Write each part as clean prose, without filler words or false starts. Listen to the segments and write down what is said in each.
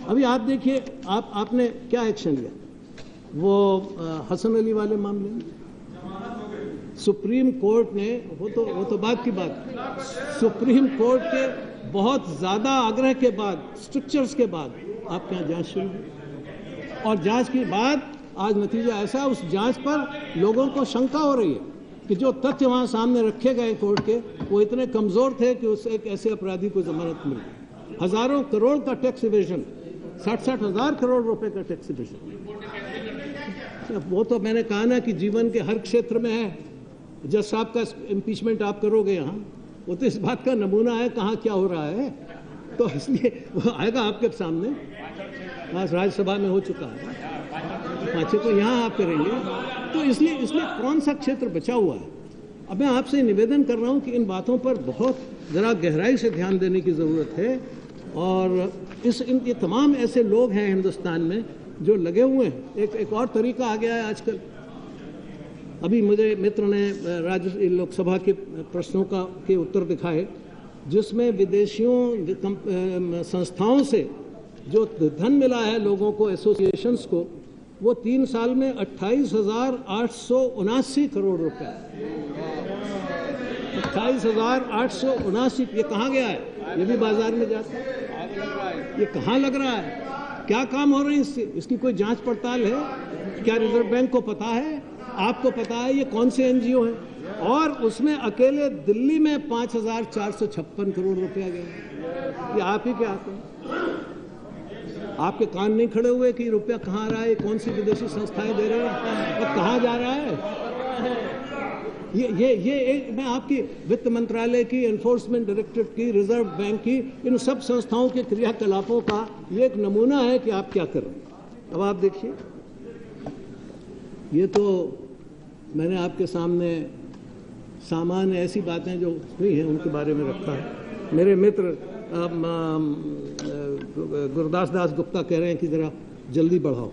अभी आप देखिए, आपने क्या एक्शन लिया वो हसन अली वाले मामले में? सुप्रीम कोर्ट ने वो तो बात की बात, सुप्रीम कोर्ट के बहुत ज़्यादा आग्रह के बाद, स्ट्रिक्चर्स के बाद आपके यहाँ जांच शुरू हुई, और जांच के बाद आज नतीजा ऐसा, उस जांच पर लोगों को शंका हो रही है कि जो तथ्य वहाँ सामने रखे गए कोर्ट के, वो इतने कमज़ोर थे कि उस एक ऐसे अपराधी को जमानत मिल गई। हज़ारों करोड़ का टैक्स इवेजन, 60-60 हज़ार करोड़ रुपए का टैक्स इवेजन, वो तो मैंने कहा ना कि जीवन के हर क्षेत्र में है। जज साहब का इम्पीचमेंट आप करोगे यहाँ, वो तो इस बात का नमूना है कहाँ क्या हो रहा है, तो इसलिए वो आएगा आपके सामने। आज राज्यसभा में हो चुका है, पाँचे को यहाँ आप करेंगे, तो इसलिए कौन सा क्षेत्र बचा हुआ है? अब मैं आपसे निवेदन कर रहा हूँ कि इन बातों पर बहुत ज़रा गहराई से ध्यान देने की ज़रूरत है, और ये तमाम ऐसे लोग हैं हिंदुस्तान में जो लगे हुए हैं। एक और तरीका आ गया है आजकल। अभी मुझे मित्र ने राज्य लोकसभा के प्रश्नों के उत्तर दिखाए, जिसमें विदेशियों संस्थाओं से जो धन मिला है लोगों को, एसोसिएशंस को, वो 3 साल में 28,879 करोड़ रुपए, 28,879, ये कहाँ गया है? ये भी बाजार में जाता है, ये कहाँ लग रहा है? क्या काम हो रहे हैं इससे? इसकी कोई जांच पड़ताल है क्या? रिजर्व बैंक को पता है, आपको पता है ये कौन से एनजीओ हैं? और उसमें अकेले दिल्ली में 5,456 करोड़ रुपया गया। ये आप ही के हाथ में, आपके कान नहीं खड़े हुए कि रुपया कहाँ आ रहा है, कौन सी विदेशी संस्थाएं दे रहे हैं और कहाँ जा रहा है? ये मैं आपकी वित्त मंत्रालय की, एनफोर्समेंट डायरेक्टरेट की, रिजर्व बैंक की, इन सब संस्थाओं के क्रियाकलापों का ये एक नमूना है कि आप क्या कर रहे हैं। अब आप देखिए, ये तो मैंने आपके सामने सामान्य ऐसी बातें जो हुई हैं उनके बारे में रखा है। मेरे मित्र गुरदास दास गुप्ता कह रहे हैं कि जरा जल्दी बढ़ाओ,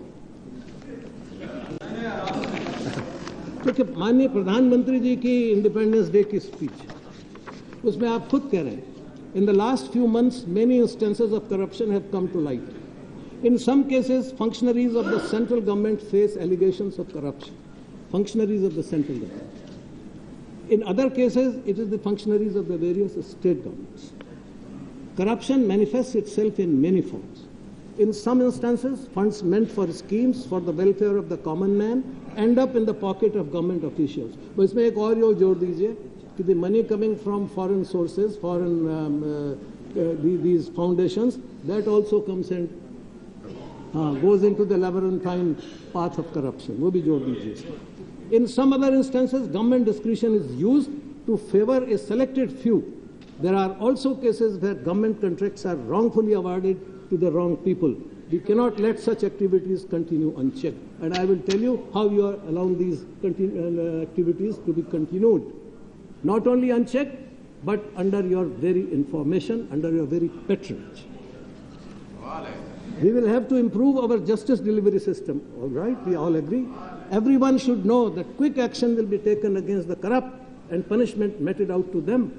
क्योंकि माननीय प्रधानमंत्री जी की इंडिपेंडेंस डे की स्पीच, उसमें आप खुद कह रहे हैं, in the last few months many instances of corruption have come to light. In some cases functionaries of the central government face allegations of corruption, functionaries of the central government. In other cases it is the functionaries of the various state governments. Corruption manifests itself in many forms. In some instances, funds meant for schemes for the welfare of the common man end up in the pocket of government officials. तो इसमें एक और जोड़ दीजिए कि the money coming from foreign sources, these foundations, that also comes and goes into the labyrinthine path of corruption. वो भी जोड़ दीजिए। In some other instances, government discretion is used to favor a selected few. There are also cases where government contracts are wrongfully awarded to the wrong people. We cannot let such activities continue unchecked. And I will tell you how you are allowing these activities to be continued. Not only unchecked, but under your very information, under your very patronage. We will have to improve our justice delivery system. All right, we all agree. Everyone should know that quick action will be taken against the corrupt and punishment meted out to them.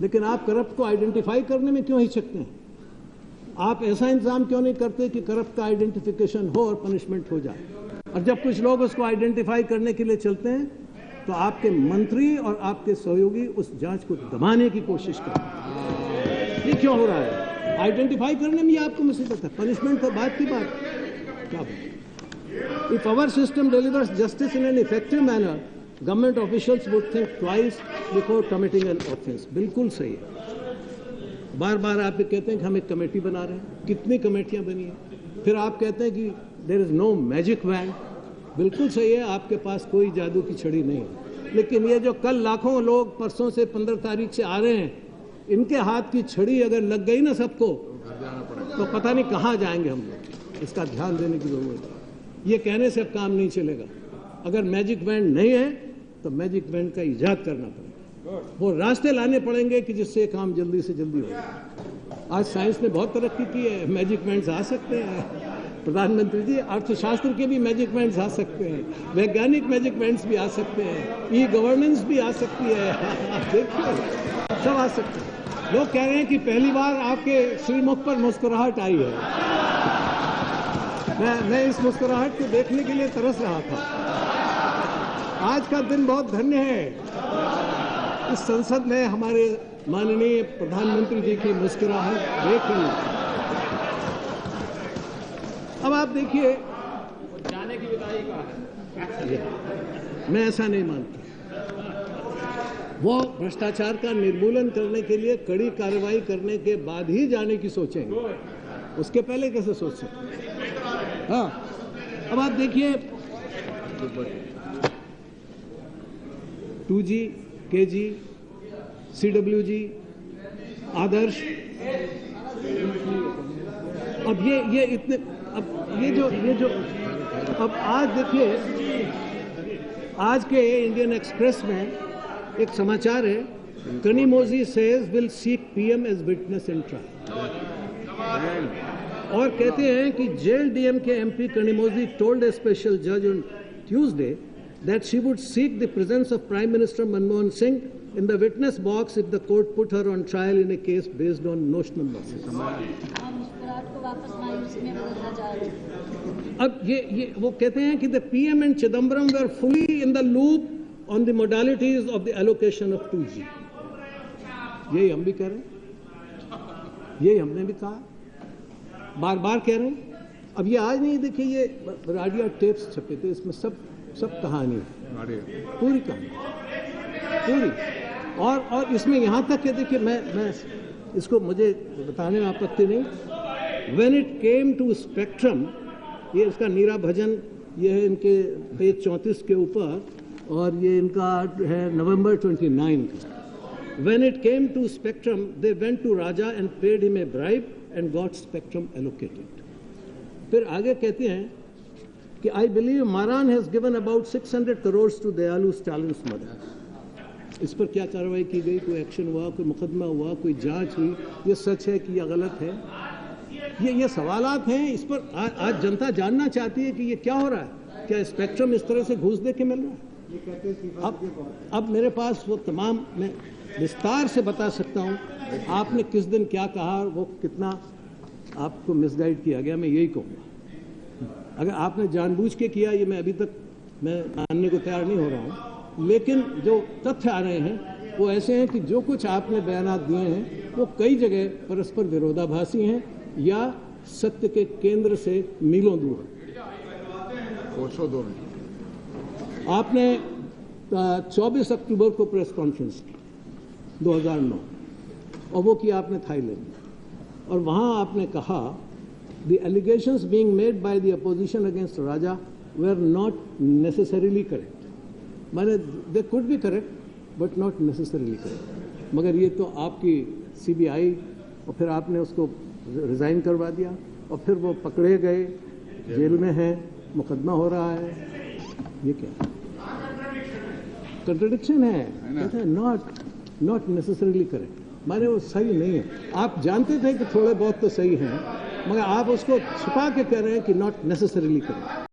लेकिन आप corrupt को identify करने में क्यों हिचकते हैं? आप ऐसा इंतजाम क्यों नहीं करते कि करप्ट का आइडेंटिफिकेशन हो और पनिशमेंट हो जाए? और जब कुछ लोग उसको आइडेंटिफाई करने के लिए चलते हैं, तो आपके मंत्री और आपके सहयोगी उस जांच को दबाने की कोशिश करते हैं। ये क्यों हो रहा है? आइडेंटिफाई करने में आपको मुसीबत है, पनिशमेंट तो बात की बात क्या? If our system delivers justice in an effective manner, government officials would think twice before committing an offence. बिल्कुल सही है। बार बार आप कहते हैं कि हम एक कमेटी बना रहे हैं, कितनी कमेटियां बनी हैं? फिर आप कहते हैं कि there is no magic wand. बिल्कुल सही है, आपके पास कोई जादू की छड़ी नहीं है, लेकिन ये जो कल लाखों लोग परसों से 15 तारीख से आ रहे हैं, इनके हाथ की छड़ी अगर लग गई ना सबको, तो पता नहीं कहाँ जाएंगे हम लोग। इसका ध्यान देने की जरूरत है। ये कहने से अब काम नहीं चलेगा। अगर मैजिक वैंड नहीं है तो मैजिक वैंड का इजाद करना पड़ेगा, वो रास्ते लाने पड़ेंगे कि जिससे काम जल्दी से जल्दी हो। आज साइंस ने बहुत तरक्की की है, मैजिक वैंड्स आ सकते हैं प्रधानमंत्री जी। अर्थशास्त्र के भी मैजिक वैंड्स आ सकते हैं, वैज्ञानिक मैजिक वैंड्स भी आ सकते हैं, ई गवर्नेंस भी आ सकती है। देखिए सब आ सकते हैं। लोग कह रहे हैं कि पहली बार आपके श्रीमुख पर मुस्कुराहट आई है। मैं इस मुस्कुराहट को देखने के लिए तरस रहा था। आज का दिन बहुत धन्य है। इस संसद में हमारे माननीय प्रधानमंत्री जी की मुस्कुराहट देख रही है। अब आप देखिए, जाने की विदाई का है। मैं ऐसा नहीं मानता। वो भ्रष्टाचार का निर्मूलन करने के लिए कड़ी कार्रवाई करने के बाद ही जाने की सोचेंगे, उसके पहले कैसे सोच सकते? हाँ, अब आप देखिए 2G, KG, CWG, आदर्श, अब ये इतने, अब ये जो अब आज देखिए, आज के इंडियन एक्सप्रेस में एक समाचार है, Kanimozhi says will seek PM as witness in trial, और कहते हैं कि जेल DMK MP Kanimozhi told a special जज on Tuesday that she would seek the presence of Prime Minister Manmohan Singh in the witness box if the court put her on trial in a case based on notional losses. अब ये वो कहते हैं कि the PM and Chidambaram were fully in the loop on the modalities of the allocation of 2G. यही हम भी कह रहे हैं, यही हमने भी कहा, बार बार कह रहे हैं। अब ये आज नहीं, देखिए ये राडिया टेप्स छपे थे, इसमें सब कहानी है, पूरी कहानी पूरी। और इसमें यहाँ तक कि देखिए, मैं इसको, मुझे बताने में आपत्ति नहीं। When it came to spectrum, ये इसका नीरा भजन, ये है इनके पेज 34 के ऊपर, और ये इनका है November 29 का। When it came to spectrum they went to Raja and paid him a bribe and got spectrum allocated. फिर आगे कहते हैं कि I believe Maran has given about 600 crores to Dayalu Stalin's mother. इस पर क्या कार्रवाई की गई? कोई एक्शन हुआ, कोई मुकदमा हुआ, कोई जांच हुई? ये सच है कि यह गलत है? ये सवालात हैं। इस पर आज जनता जानना चाहती है कि ये क्या हो रहा है। क्या स्पेक्ट्रम इस तरह से घूस दे के मिल रहा है? अब मेरे पास वो तमाम, मैं विस्तार से बता सकता हूँ आपने किस दिन क्या कहा, वो कितना आपको मिसगाइड किया गया, मैं यही कहूँगा। अगर आपने जानबूझ के किया, ये मैं अभी तक मैं मानने को तैयार नहीं हो रहा हूँ, लेकिन जो तथ्य आ रहे हैं वो ऐसे हैं कि जो कुछ आपने बयानात दिए हैं वो कई जगह परस्पर विरोधाभासी हैं या सत्य के केंद्र से मीलों दूर हैं। आपने 24 अक्टूबर को प्रेस कॉन्फ्रेंस की 2009, और वो किया आपने थाईलैंड में, और वहाँ आपने कहा the allegations being made by the opposition against Raja were not necessarily correct. माने they could be correct but not necessarily correct. मगर ये तो आपकी CBI, और फिर आपने उसको रिज़ाइन करवा दिया, और फिर वो पकड़े गए, जेल में हैं, मुकदमा हो रहा है। ये क्या कंट्रडिक्शन है? कहते हैं नॉट नेसेसरीली करेक्ट, माने वो सही नहीं है। आप जानते थे कि थोड़े बहुत तो सही हैं, मगर आप उसको छुपा के कह रहे हैं कि नॉट नेसेसरीली करेक्ट।